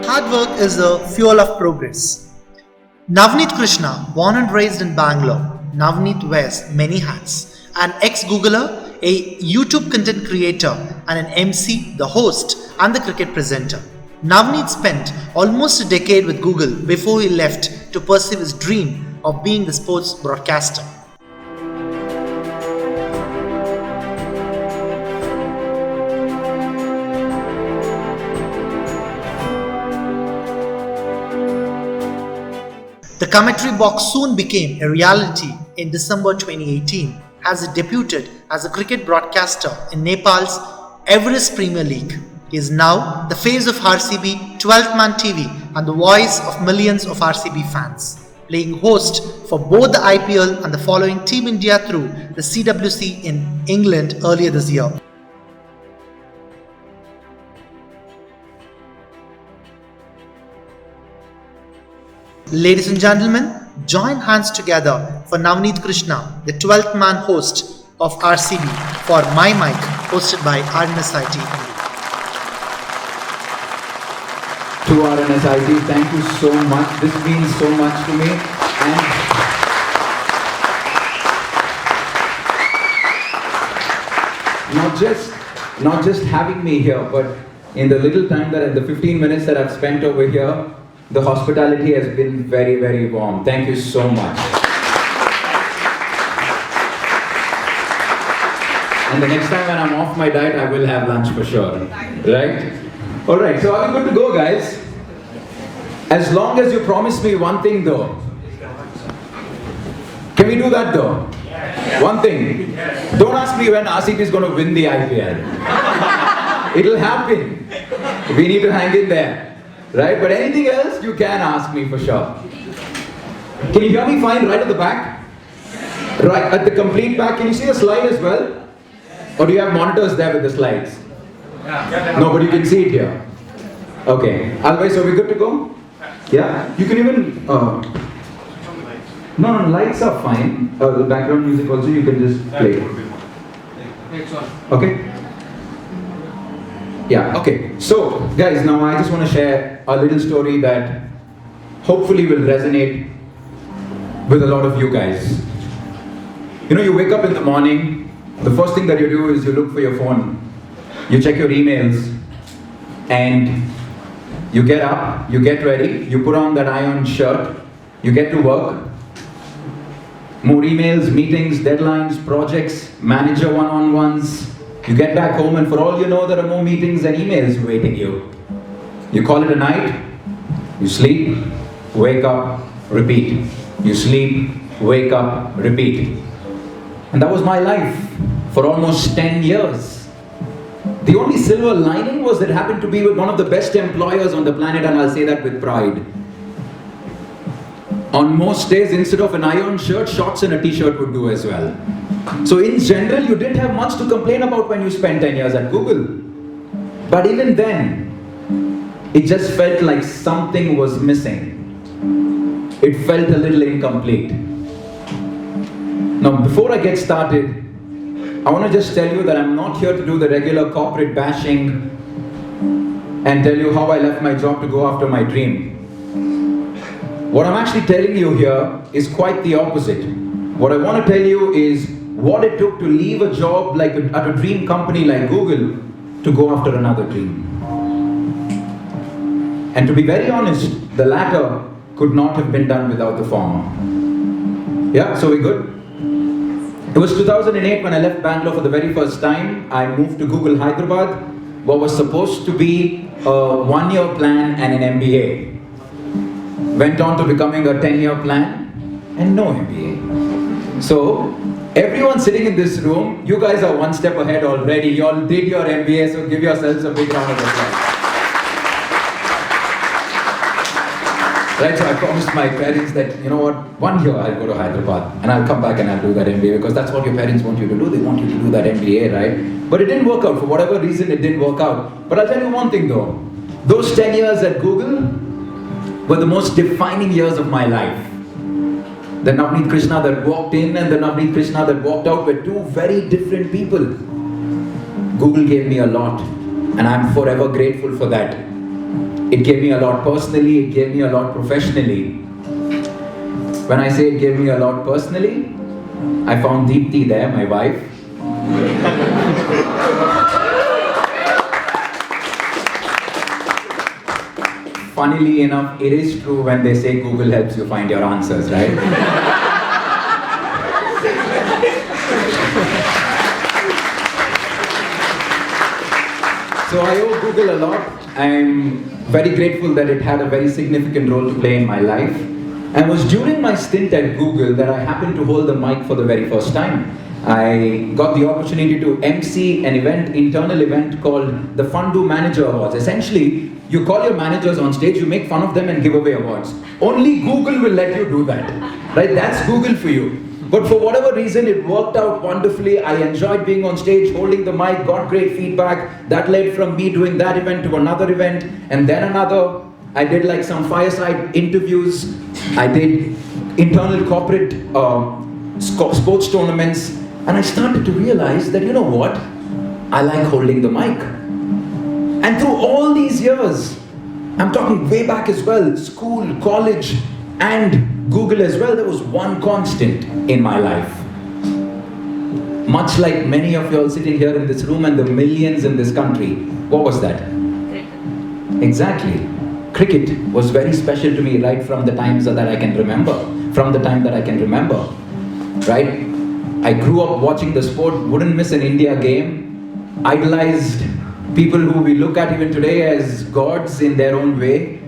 Hard work is the fuel of progress. Navneethkrishna, born and raised in Bangalore, Navneet wears many hats. An ex-Googler, a YouTube content creator, and an MC, the host, and the cricket presenter. Navneet spent almost a decade with Google before he left to pursue his dream of being the sports broadcaster. The commentary box soon became a reality in December 2018 as he debuted as a cricket broadcaster in Nepal's Everest Premier League. He is now the face of RCB 12th Man TV and the voice of millions of RCB fans, playing host for both the IPL and the following Team India through the CWC in England earlier this year. Ladies and gentlemen, join hands together for Navneethkrishna, the 12th man host of RCB for MYMIKE, hosted by RNSIT. To RNSIT, thank you so much. This means so much to me. And not just having me here, but in the little time that, in the 15 minutes that I've spent over here, the hospitality has been very, very warm. Thank you so much. And the next time when I'm off my diet, I will have lunch for sure. Right? Alright, so are we good to go, guys? As long as you promise me one thing though. Can we do that though? One thing. Don't ask me when RCB is going to win the IPL. It'll happen. We need to hang in there. Right? But anything else, you can ask me for sure. Can you hear me fine right at the back? Right at the complete back. Can you see the slide as well? Or do you have monitors there with the slides? No, but you can see it here. Okay. Otherwise, are we good to go? Yeah? You can even... No, lights are fine. The background music also, you can just play. Okay? Yeah, okay. So, guys, now I just want to share a little story that hopefully will resonate with a lot of you guys. You know, you wake up in the morning, the first thing that you do is you look for your phone, you check your emails, and you get up, you get ready, you put on that ironed shirt, you get to work. More emails, meetings, deadlines, projects, manager one-on-ones. You get back home and for all you know, there are more meetings and emails waiting you. You call it a night, you sleep, wake up, repeat. You sleep, wake up, repeat. And that was my life for almost 10 years. The only silver lining was that it happened to be with one of the best employers on the planet, and I'll say that with pride. On most days, instead of an iron shirt, shorts and a t-shirt would do as well. So in general, you didn't have much to complain about when you spent 10 years at Google. But even then, it just felt like something was missing. It felt a little incomplete. Now, before I get started, I want to just tell you that I'm not here to do the regular corporate bashing and tell you how I left my job to go after my dream. What I'm actually telling you here is quite the opposite. What I want to tell you is what it took to leave a job at a dream company like Google to go after another dream. And to be very honest, the latter could not have been done without the former. Yeah, so we good? It was 2008 when I left Bangalore for the very first time. I moved to Google Hyderabad, what was supposed to be a one-year plan and an MBA. Went on to becoming a 10-year plan and no MBA. So, everyone sitting in this room, you guys are one step ahead already. You all did your MBA, so give yourselves a big round of applause. Right, so I promised my parents that, you know what, 1 year I'll go to Hyderabad and I'll come back and I'll do that MBA, because that's what your parents want you to do. They want you to do that MBA, right? But it didn't work out. For whatever reason, it didn't work out. But I'll tell you one thing though. Those 10 years at Google were the most defining years of my life. The Navneethkrishna that walked in and the Navneethkrishna that walked out were two very different people. Google gave me a lot and I'm forever grateful for that. It gave me a lot personally, it gave me a lot professionally. When I say it gave me a lot personally, I found Deepthi there, my wife. Funnily enough, it is true when they say Google helps you find your answers, right? So I owe Google a lot. I'm very grateful that it had a very significant role to play in my life. And it was during my stint at Google that I happened to hold the mic for the very first time. I got the opportunity to MC an internal event called the Fundu Manager Awards. Essentially, you call your managers on stage, you make fun of them and give away awards. Only Google will let you do that, right? That's Google for you. But for whatever reason, it worked out wonderfully. I enjoyed being on stage, holding the mic, got great feedback. That led from me doing that event to another event, and then another. I did like some fireside interviews. I did internal corporate sports tournaments. And I started to realize that, you know what? I like holding the mic. And through all these years, I'm talking way back as well, school, college, and Google as well, there was one constant in my life. Much like many of you all sitting here in this room and the millions in this country. What was that? Exactly. Cricket was very special to me right from the times that I can remember. From the time that I can remember. Right? I grew up watching the sport, wouldn't miss an India game, idolized people who we look at even today as gods in their own way,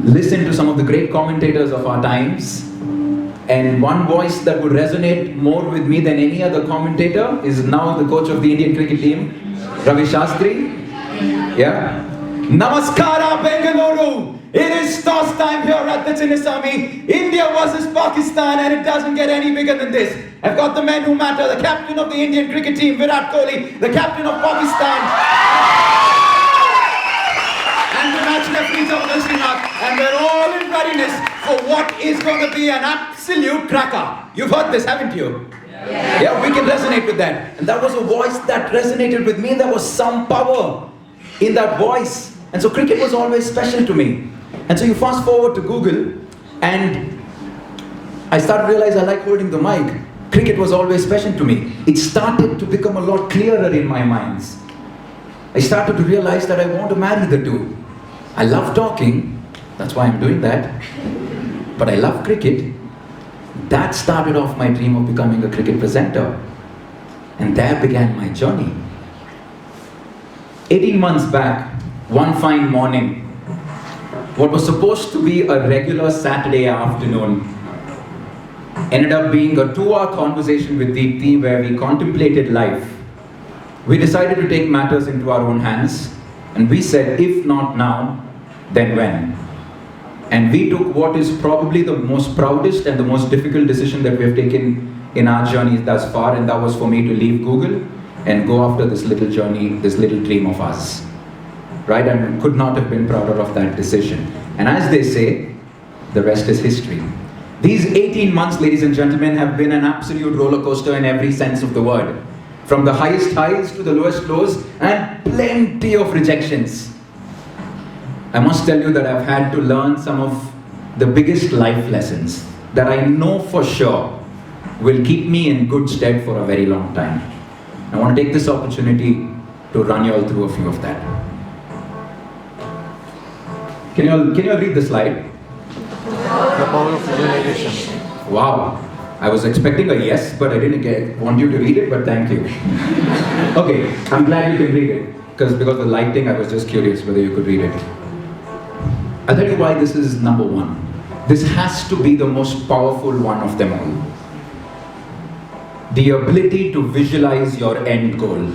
listened to some of the great commentators of our times, and one voice that would resonate more with me than any other commentator is now the coach of the Indian cricket team, Ravi Shastri. Yeah. Namaskara Bengaluru! It is toss time here at the Chinnaswamy. India versus Pakistan, and it doesn't get any bigger than this. I've got the men who matter, the captain of the Indian cricket team, Virat Kohli, the captain of Pakistan, and the match referee, Navneethkrishna, and we're all in readiness for what is going to be an absolute cracker. You've heard this, haven't you? Yeah, we can resonate with that. And that was a voice that resonated with me. There was some power in that voice. And so cricket was always special to me. And so you fast forward to Google, and I started to realize I like holding the mic. Cricket was always special to me. It started to become a lot clearer in my minds. I started to realize that I want to marry the two. I love talking, that's why I'm doing that. But I love cricket. That started off my dream of becoming a cricket presenter. And there began my journey. 18 months back, one fine morning, what was supposed to be a regular Saturday afternoon ended up being a 2-hour conversation with Deepthi where we contemplated life. We decided to take matters into our own hands, and we said, if not now, then when? And we took what is probably the most proudest and the most difficult decision that we have taken in our journey thus far, and that was for me to leave Google and go after this little journey, this little dream of us. Right? And could not have been prouder of that decision. And as they say, the rest is history. These 18 months, ladies and gentlemen, have been an absolute roller coaster in every sense of the word. From the highest highs to the lowest lows, and plenty of rejections. I must tell you that I've had to learn some of the biggest life lessons that I know for sure will keep me in good stead for a very long time. I want to take this opportunity to run you all through a few of that. Can you all read the slide? The power of narration. Wow. I was expecting a yes, but I didn't want you to read it, but thank you. Okay, I'm glad you can read it. Because of the lighting, I was just curious whether you could read it. I'll tell you why this is number one. This has to be the most powerful one of them all. The ability to visualize your end goal.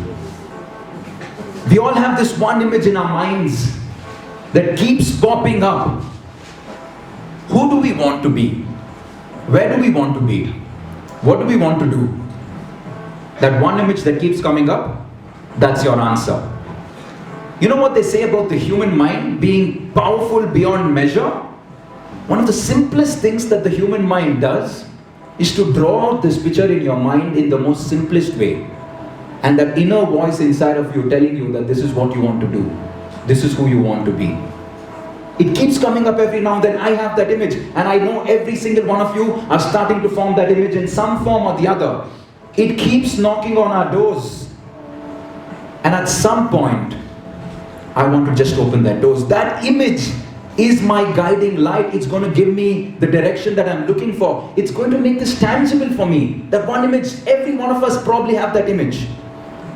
We all have this one image in our minds that keeps popping up. Who do we want to be? Where do we want to be? What do we want to do? That one image that keeps coming up, that's your answer. You know what they say about the human mind being powerful beyond measure? One of the simplest things that the human mind does is to draw out this picture in your mind in the most simplest way. And that inner voice inside of you telling you that this is what you want to do. This is who you want to be. It keeps coming up every now and then. I have that image, and I know every single one of you are starting to form that image in some form or the other. It keeps knocking on our doors. And at some point, I want to just open that doors. That image is my guiding light. It's going to give me the direction that I'm looking for. It's going to make this tangible for me. That one image, every one of us probably have that image.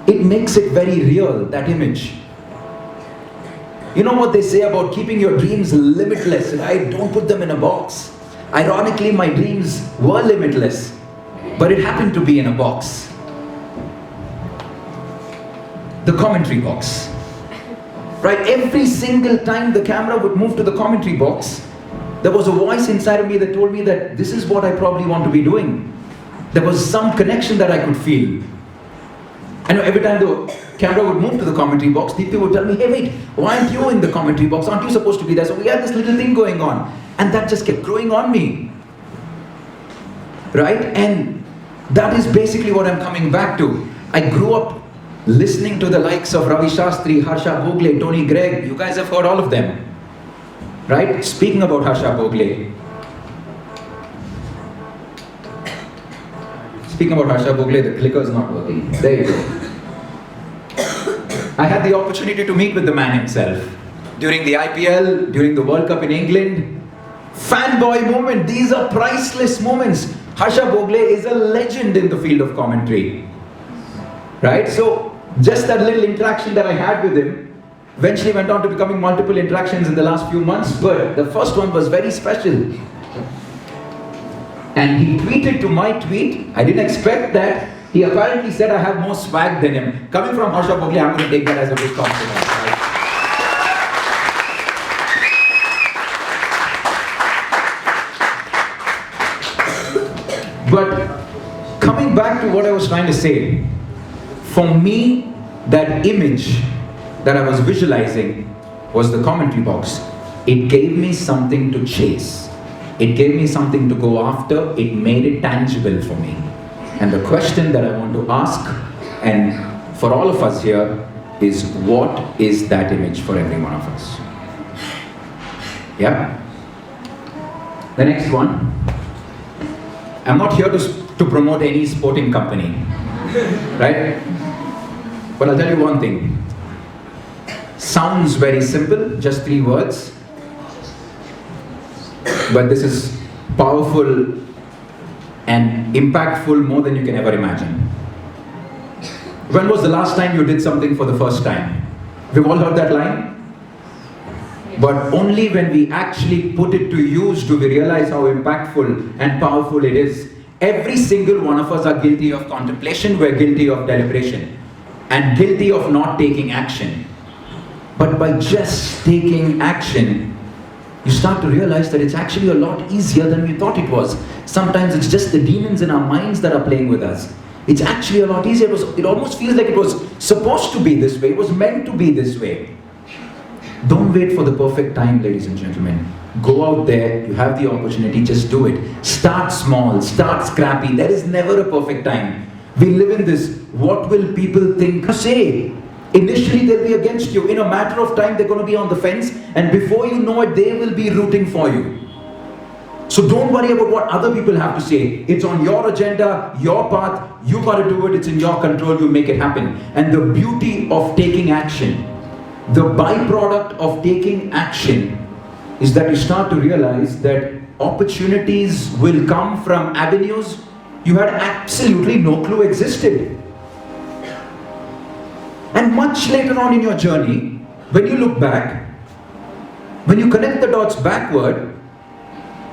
It makes it very real, that image. You know what they say about keeping your dreams limitless, right? Don't put them in a box. Ironically, my dreams were limitless, but it happened to be in a box. The commentary box. Right? Every single time the camera would move to the commentary box, there was a voice inside of me that told me that this is what I probably want to be doing. There was some connection that I could feel. And every time the camera would move to the commentary box, people would tell me, hey wait, why aren't you in the commentary box? Aren't you supposed to be there? So we had this little thing going on. And that just kept growing on me. Right? And that is basically what I'm coming back to. I grew up listening to the likes of Ravi Shastri, Harsha Bhogle, Tony Gregg. You guys have heard all of them. Right? Speaking about Harsha Bhogle. Speaking about Harsha Bhogle, the clicker is not working. There you go. I had the opportunity to meet with the man himself. During the IPL, during the World Cup in England. Fanboy moment. These are priceless moments. Harsha Bhogle is a legend in the field of commentary. Right? So, just that little interaction that I had with him eventually went on to becoming multiple interactions in the last few months, but the first one was very special. And he tweeted to my tweet. I didn't expect that. He apparently said I have more swag than him. Coming from Harsha Bhogle, I'm going to take that as a big compliment. Right? But coming back to what I was trying to say, for me, that image that I was visualizing was the commentary box. It gave me something to chase. It gave me something to go after. It made it tangible for me. And the question that I want to ask, and for all of us here, is what is that image for every one of us? Yeah? The next one. I'm not here to promote any sporting company. Right? But I'll tell you one thing. Sounds very simple, just 3 words. But this is powerful and impactful more than you can ever imagine. When was the last time you did something for the first time? We've all heard that line. But only when we actually put it to use do we realize how impactful and powerful it is. Every single one of us are guilty of contemplation, we're guilty of deliberation, and guilty of not taking action. But by just taking action, you start to realize that it's actually a lot easier than we thought it was. Sometimes it's just the demons in our minds that are playing with us. It's actually a lot easier. It almost feels like it was supposed to be this way. It was meant to be this way. Don't wait for the perfect time, ladies and gentlemen. Go out there, you have the opportunity, just do it. Start small, start scrappy. There is never a perfect time. We live in this, what will people think, say? Initially they'll be against you. In a matter of time they're going to be on the fence, and before you know it, they will be rooting for you. So don't worry about what other people have to say. It's on your agenda, your path, you got to do it, it's in your control, you make it happen. And the beauty of taking action, the byproduct of taking action, is that you start to realize that opportunities will come from avenues you had absolutely no clue existed. And much later on in your journey, when you look back, when you connect the dots backward,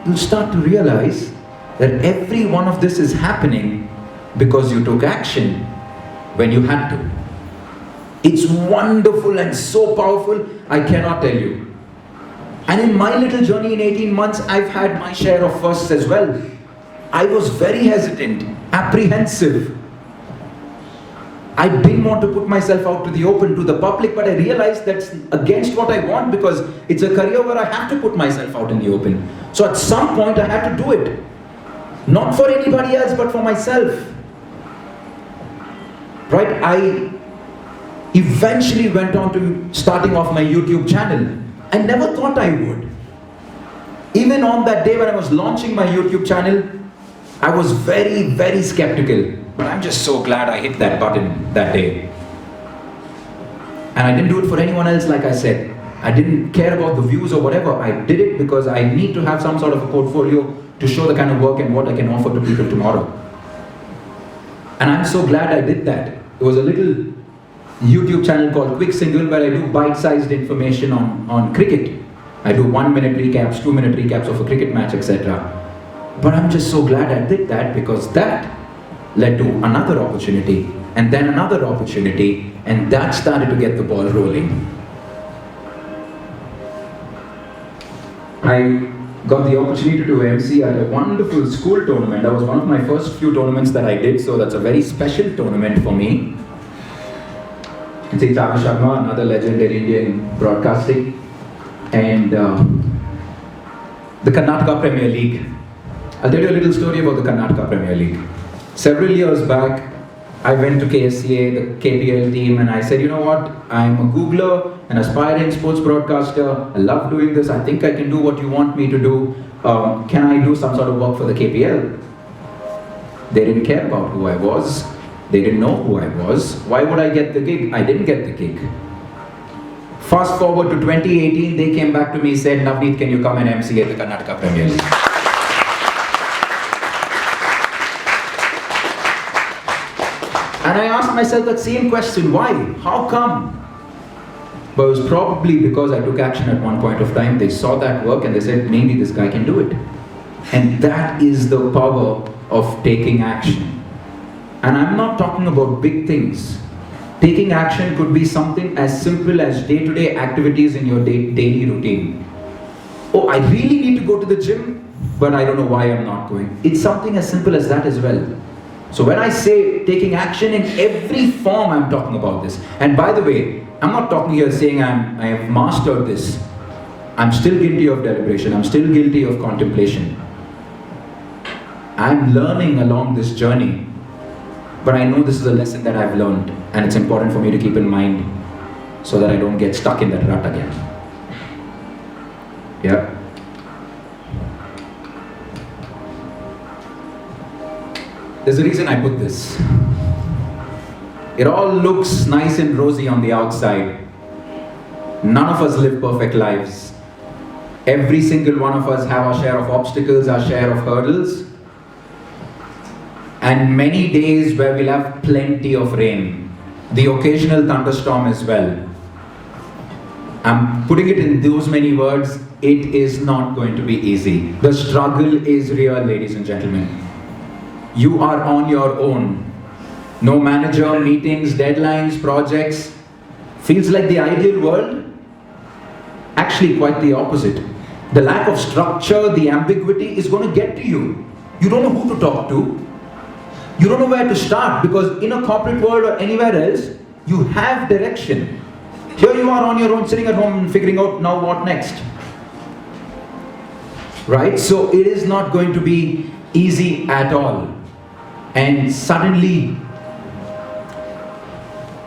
you'll start to realize that every one of this is happening because you took action when you had to. It's wonderful and so powerful, I cannot tell you. And in my little journey in 18 months, I've had my share of firsts as well. I was very hesitant, apprehensive. I didn't want to put myself out to the open, to the public, but I realized that's against what I want, because it's a career where I have to put myself out in the open. So at some point I had to do it. Not for anybody else, but for myself. Right? I eventually went on to starting off my YouTube channel. I never thought I would. Even on that day when I was launching my YouTube channel, I was very, very skeptical. But I'm just so glad I hit that button that day. And I didn't do it for anyone else, like I said. I didn't care about the views or whatever. I did it because I need to have some sort of a portfolio to show the kind of work and what I can offer to people tomorrow. And I'm so glad I did that. There was a little YouTube channel called Quick Single where I do bite-sized information on cricket. I do 1-minute recaps, 2-minute recaps of a cricket match, etc. But I'm just so glad I did that because that led to another opportunity and then another opportunity, and that started to get the ball rolling. I got the opportunity to MC at a wonderful school tournament. That was one of my first few tournaments that I did, so that's a very special tournament for me. It's Tavi Sharma, another legend in Indian broadcasting, and the Karnataka Premier League. I'll tell you a little story about the Karnataka Premier League. Several years back, I went to KSCA, the KPL team, and I said, you know what, I'm a Googler, an aspiring sports broadcaster, I love doing this, I think I can do what you want me to do. Can I do some sort of work for the KPL? They didn't care about who I was. They didn't know who I was. Why would I get the gig? I didn't get the gig. Fast forward to 2018, they came back to me and said, Navneet, can you come and MC at the Karnataka Premier League? And I asked myself that same question, why? How come? But it was probably because I took action at one point of time. They saw that work and they said, maybe this guy can do it. And that is the power of taking action. And I'm not talking about big things. Taking action could be something as simple as day-to-day activities in your daily routine. Oh, I really need to go to the gym, but I don't know why I'm not going. It's something as simple as that as well. So when I say taking action in every form, I'm talking about this. And by the way, I'm not talking here saying I have mastered this. I'm still guilty of deliberation. I'm still guilty of contemplation. I'm learning along this journey. But I know this is a lesson that I've learned, and it's important for me to keep in mind so that I don't get stuck in that rut again. Yeah? There's a reason I put this. It all looks nice and rosy on the outside. None of us live perfect lives. Every single one of us have our share of obstacles, our share of hurdles, and many days where we'll have plenty of rain, the occasional thunderstorm as well. I'm putting it in those many words, it is not going to be easy. The struggle is real, ladies and gentlemen. You are on your own. No manager, meetings, deadlines, projects. Feels like the ideal world? Actually, quite the opposite. The lack of structure, the ambiguity is going to get to you. You don't know who to talk to. You don't know where to start, because in a corporate world or anywhere else, you have direction. Here you are on your own, sitting at home and figuring out now what next. Right? So it is not going to be easy at all. And suddenly,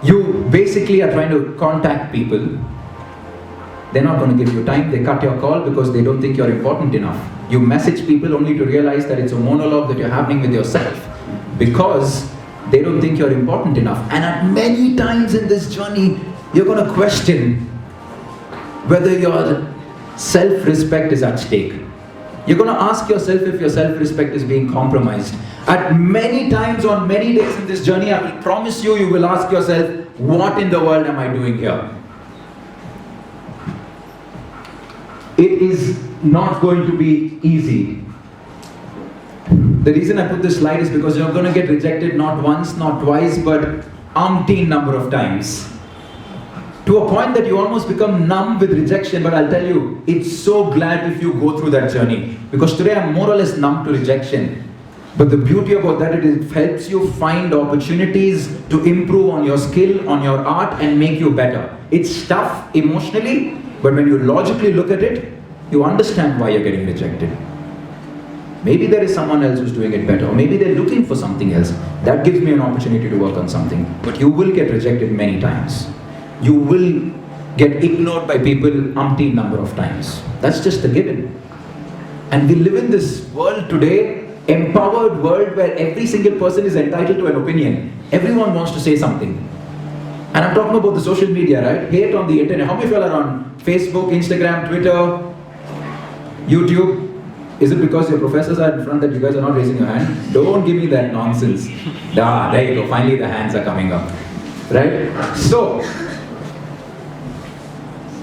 you basically are trying to contact people. They're not going to give you time. They cut your call because they don't think you're important enough. You message people only to realize that it's a monologue that you're having with yourself, because they don't think you're important enough. And at many times in this journey, you're going to question whether your self-respect is at stake. You're going to ask yourself if your self-respect is being compromised. At many times on many days in this journey, I will promise you, you will ask yourself, what in the world am I doing here? It is not going to be easy. The reason I put this slide is because you're going to get rejected not once, not twice, but umpteen number of times. To a point that you almost become numb with rejection, but I'll tell you, it's so glad if you go through that journey. Because today I'm more or less numb to rejection. But the beauty about that is it helps you find opportunities to improve on your skill, on your art, and make you better. It's tough emotionally, but when you logically look at it, you understand why you're getting rejected. Maybe there is someone else who's doing it better, or maybe they're looking for something else. That gives me an opportunity to work on something. But you will get rejected many times. You will get ignored by people umpteen number of times. That's just a given. And we live in this world today, empowered world, where every single person is entitled to an opinion. Everyone wants to say something. And I'm talking about the social media, right? Hate on the internet. How many of y'all are on Facebook, Instagram, Twitter, YouTube? Is it because your professors are in front that you guys are not raising your hand? Don't give me that nonsense. There you go. Finally the hands are coming up. Right? So,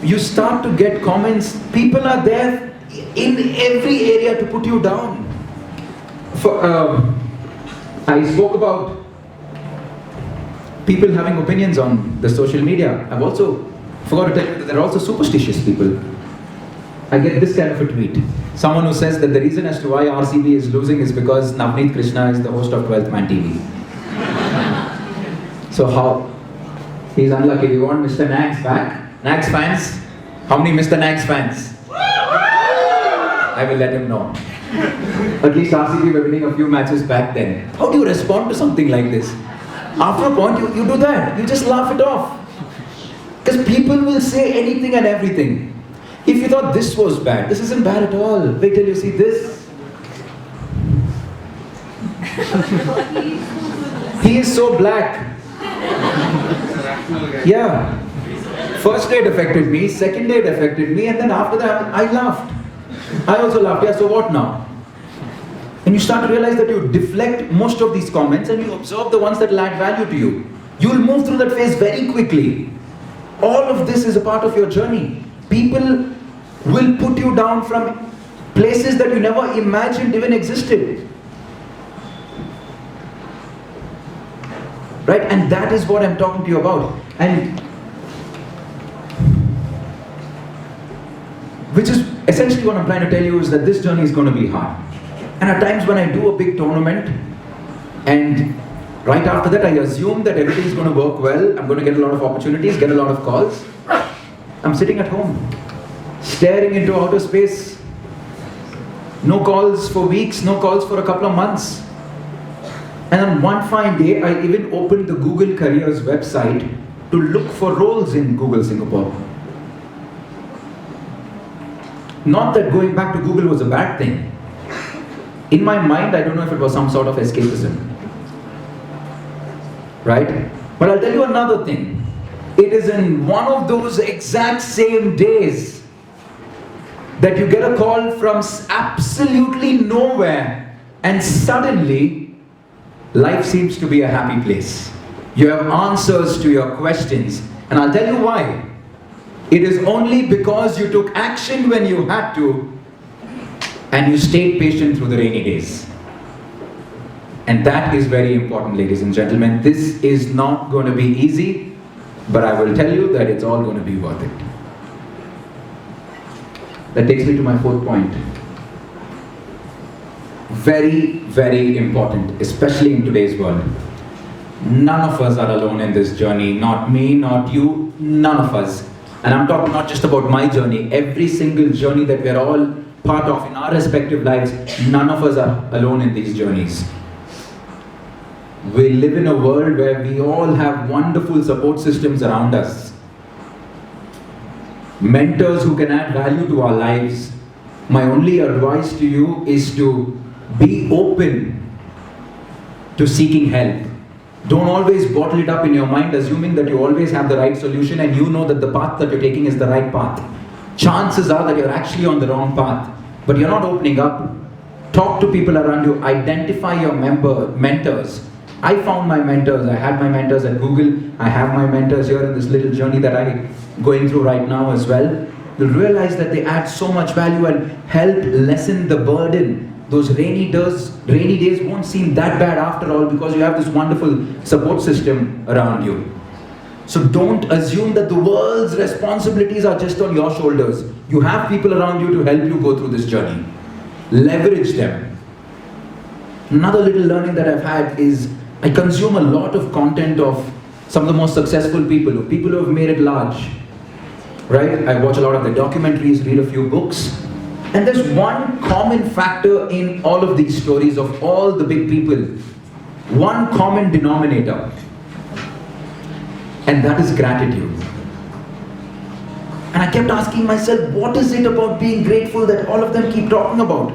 you start to get comments. People are there in every area to put you down. I spoke about people having opinions on the social media. I've also forgot to tell you that there are also superstitious people. I get this kind of a tweet. Someone who says that the reason as to why RCB is losing is because Navneethkrishna is the host of 12th Man TV. So how? He's unlucky. We want Mr. Nags back. Nags fans? How many Mr. Nags fans? I will let him know. At least RCB were winning a few matches back then. How do you respond to something like this? After a point, you do that. You just laugh it off. Because people will say anything and everything. If you thought this was bad, this isn't bad at all. Wait till you see this. He is so black. Yeah. First day it affected me, second day it affected me, and then after that I laughed. I also laughed. Yeah, so what now? And you start to realize that you deflect most of these comments and you observe the ones that will add value to you. You will move through that phase very quickly. All of this is a part of your journey. People will put you down from places that you never imagined even existed. Right? And that is what I'm talking to you about. And which is essentially what I'm trying to tell you is that this journey is going to be hard. And at times when I do a big tournament and right after that I assume that everything is going to work well, I'm going to get a lot of opportunities, get a lot of calls, I'm sitting at home, staring into outer space. No calls for weeks, no calls for a couple of months. And on one fine day, I even opened the Google Careers website to look for roles in Google Singapore. Not that going back to Google was a bad thing. In my mind, I don't know if it was some sort of escapism. Right? But I'll tell you another thing. It is in one of those exact same days that you get a call from absolutely nowhere and suddenly life seems to be a happy place. You have answers to your questions. And I'll tell you why. It is only because you took action when you had to and you stayed patient through the rainy days. And that is very important, ladies and gentlemen. This is not going to be easy, but I will tell you that it's all going to be worth it. That takes me to my fourth point. Very, very important, especially in today's world. None of us are alone in this journey. Not me, not you, none of us. And I'm talking not just about my journey. Every single journey that we're all part of in our respective lives, none of us are alone in these journeys. We live in a world where we all have wonderful support systems around us. Mentors who can add value to our lives. My only advice to you is to be open to seeking help. Don't always bottle it up in your mind, assuming that you always have the right solution and you know that the path that you're taking is the right path. Chances are that you're actually on the wrong path, but you're not opening up. Talk to people around you, identify your mentors. I found my mentors. I had my mentors at Google. I have my mentors here in this little journey that I'm going through right now as well. You'll realize that they add so much value and help lessen the burden. Those rainy days won't seem that bad after all because you have this wonderful support system around you. So don't assume that the world's responsibilities are just on your shoulders. You have people around you to help you go through this journey. Leverage them. Another little learning that I've had is I consume a lot of content of some of the most successful people who have made it large. Right? I watch a lot of the documentaries, read a few books. And there's one common factor in all of these stories of all the big people. One common denominator. And that is gratitude. And I kept asking myself, what is it about being grateful that all of them keep talking about?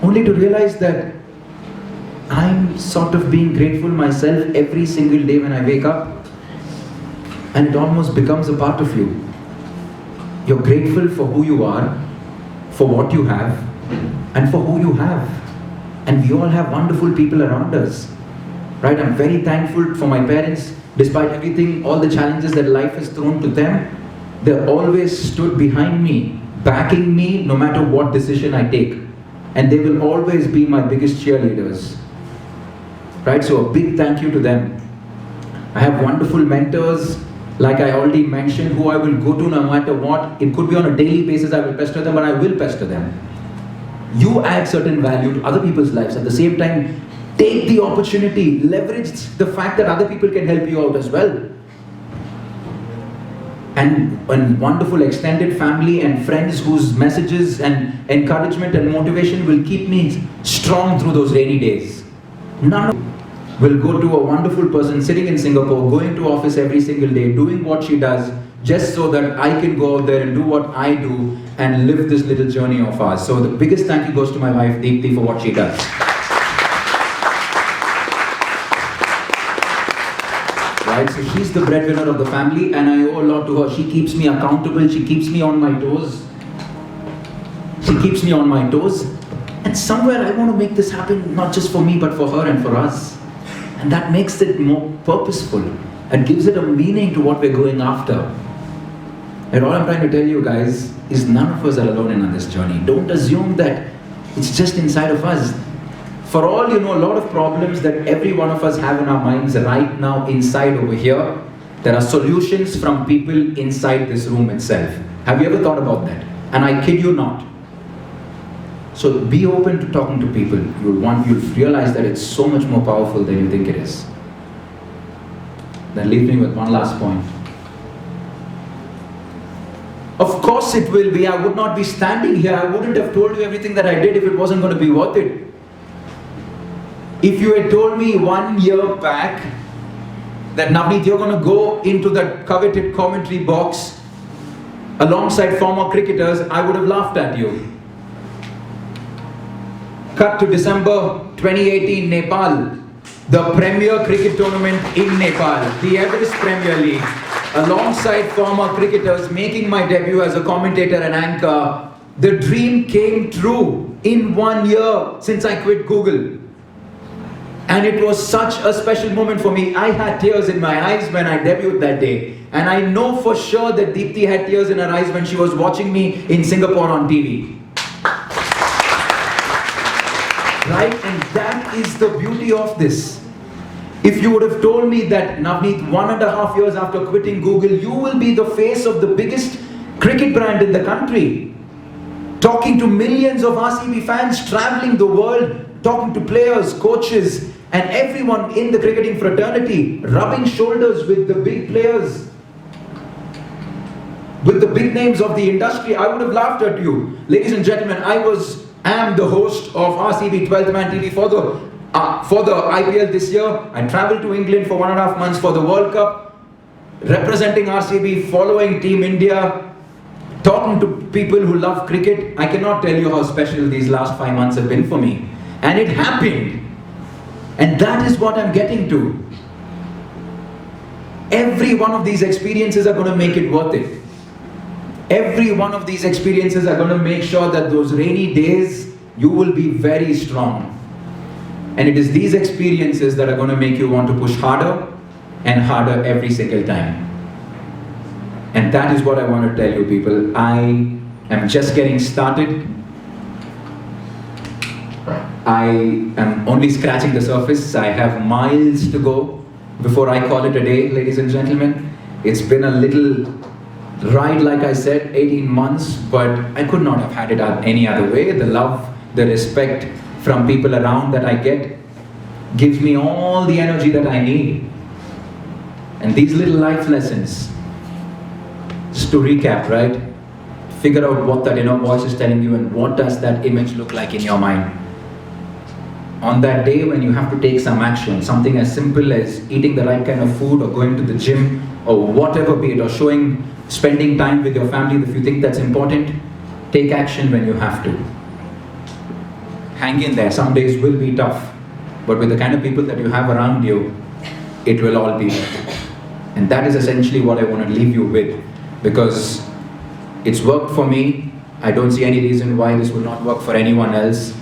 Only to realize that I'm sort of being grateful myself every single day when I wake up. And it almost becomes a part of you. You're grateful for who you are, for what you have, and for who you have. And we all have wonderful people around us. Right? I'm very thankful for my parents. Despite everything, all the challenges that life has thrown to them, they always stood behind me, backing me no matter what decision I take. And they will always be my biggest cheerleaders. Right? So a big thank you to them. I have wonderful mentors, like I already mentioned, who I will go to no matter what. It could be on a daily basis, I will pester them, but I will pester them. You add certain value to other people's lives. At the same time, take the opportunity, leverage the fact that other people can help you out as well. And wonderful extended family and friends whose messages and encouragement and motivation will keep me strong through those rainy days. None of will go to a wonderful person sitting in Singapore, going to office every single day, doing what she does, just so that I can go out there and do what I do and live this little journey of ours. So the biggest thank you goes to my wife, Deepthi, for what she does. Right? So she's the breadwinner of the family, and I owe a lot to her. She keeps me accountable, she keeps me on my toes. She keeps me on my toes. And somewhere I want to make this happen, not just for me, but for her and for us. And that makes it more purposeful and gives it a meaning to what we're going after. And all I'm trying to tell you guys is none of us are alone in this journey. Don't assume that it's just inside of us. For all you know, a lot of problems that every one of us have in our minds right now inside over here, there are solutions from people inside this room itself. Have you ever thought about that? And I kid you not. So be open to talking to people. You'll realize that it's so much more powerful than you think it is. That leaves me with one last point. Of course it will be. I would not be standing here. I wouldn't have told you everything that I did if it wasn't going to be worth it. If you had told me 1 year back that Navneet, you're going to go into that coveted commentary box alongside former cricketers, I would have laughed at you. Cut to December 2018, Nepal, the premier cricket tournament in Nepal, the Everest Premier League, alongside former cricketers, making my debut as a commentator and anchor. The dream came true in 1 year since I quit Google. And it was such a special moment for me. I had tears in my eyes when I debuted that day. And I know for sure that Deepthi had tears in her eyes when she was watching me in Singapore on TV. Right? And that is the beauty of this. If you would have told me that, Navneet, 1.5 years after quitting Google, you will be the face of the biggest cricket brand in the country. Talking to millions of RCB fans, traveling the world, talking to players, coaches, and everyone in the cricketing fraternity, rubbing shoulders with the big players, with the big names of the industry. I would have laughed at you. Ladies and gentlemen, I am the host of RCB 12th Man TV for the IPL this year. I traveled to England for 1.5 months for the World Cup, representing RCB, following Team India, talking to people who love cricket. I cannot tell you how special these last 5 months have been for me. And it happened. And that is what I'm getting to. Every one of these experiences are going to make it worth it. Every one of these experiences are going to make sure that those rainy days, you will be very strong. And it is these experiences that are going to make you want to push harder and harder every single time. And that is what I want to tell you, people. I am just getting started. I am only scratching the surface. I have miles to go before I call it a day, ladies and gentlemen. It's been a little ride, like I said, 18 months, but I could not have had it any other way. The love, the respect from people around that I get gives me all the energy that I need. And these little life lessons, just to recap, right? Figure out what that inner voice is telling you and what does that image look like in your mind. On that day when you have to take some action, something as simple as eating the right kind of food or going to the gym or whatever be it, or spending time with your family, if you think that's important, take action when you have to. Hang in there. Some days will be tough, but with the kind of people that you have around you, it will all be worth it. And that is essentially what I want to leave you with, because it's worked for me. I don't see any reason why this will not work for anyone else.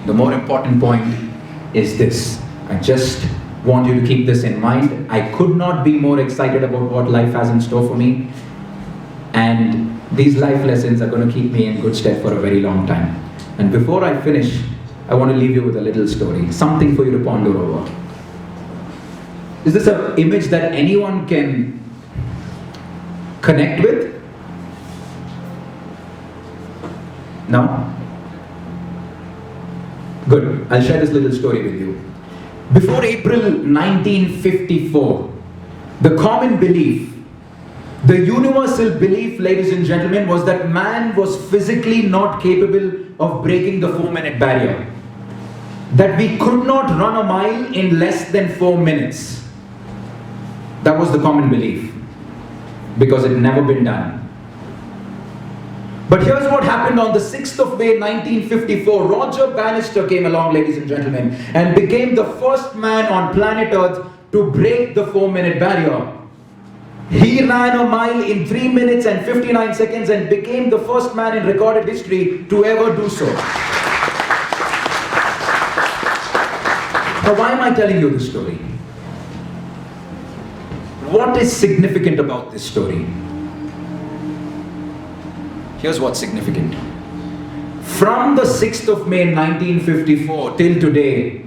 The more important point is this. I just want you to keep this in mind. I could not be more excited about what life has in store for me. And these life lessons are going to keep me in good stead for a very long time. And before I finish, I want to leave you with a little story, something for you to ponder over. Is this an image that anyone can connect with? No? Good. I'll share this little story with you. Before April 1954, the common belief, the universal belief, ladies and gentlemen, was that man was physically not capable of breaking the 4-minute barrier. That we could not run a mile in less than 4 minutes. That was the common belief, because it had never been done. But here's what happened on the 6th of May 1954. Roger Bannister came along, ladies and gentlemen, and became the first man on planet Earth to break the 4-minute barrier. He ran a mile in 3 minutes and 59 seconds and became the first man in recorded history to ever do so. Now, why am I telling you this story? What is significant about this story? Here's what's significant. From the 6th of May 1954 till today,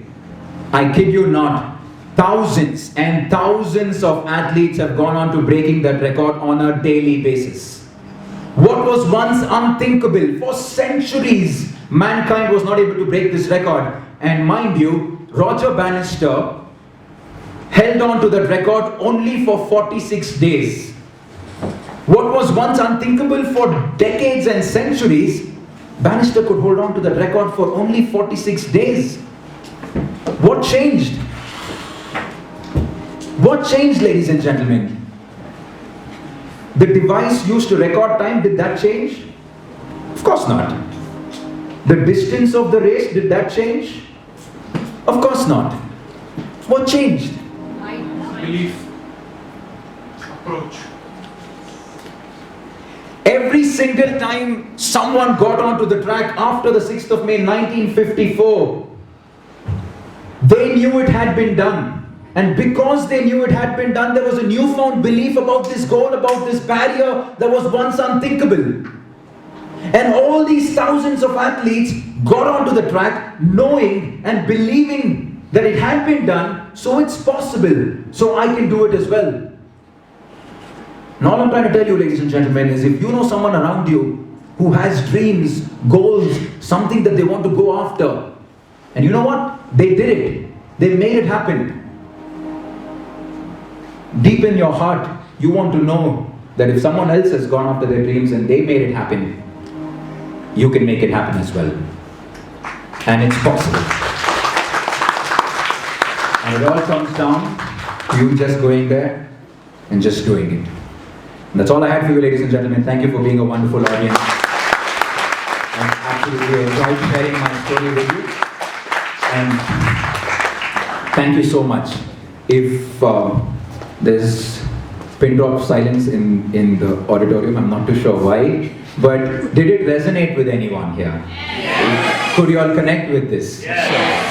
I kid you not, thousands and thousands of athletes have gone on to breaking that record on a daily basis. What was once unthinkable, for centuries, mankind was not able to break this record. And mind you, Roger Bannister held on to that record only for 46 days. What was once unthinkable for decades and centuries, Bannister could hold on to that record for only 46 days. What changed? What changed, ladies and gentlemen? The device used to record time, did that change? Of course not. The distance of the race, did that change? Of course not. What changed? Belief, approach. Every single time someone got onto the track after the 6th of May 1954, they knew it had been done. And because they knew it had been done, there was a newfound belief about this goal, about this barrier that was once unthinkable. And all these thousands of athletes got onto the track knowing and believing that it had been done, so it's possible, so I can do it as well. And all I'm trying to tell you, ladies and gentlemen, is if you know someone around you who has dreams, goals, something that they want to go after, and you know what? They did it. They made it happen. Deep in your heart, you want to know that if someone else has gone after their dreams and they made it happen, you can make it happen as well. And it's possible. And it all comes down to you just going there and just doing it. And that's all I had for you, ladies and gentlemen. Thank you for being a wonderful audience. I absolutely enjoyed sharing my story with you. And thank you so much. If there's pin drop silence in the auditorium, I'm not too sure why, but did it resonate with anyone here? Yes. Could you all connect with this? Yes.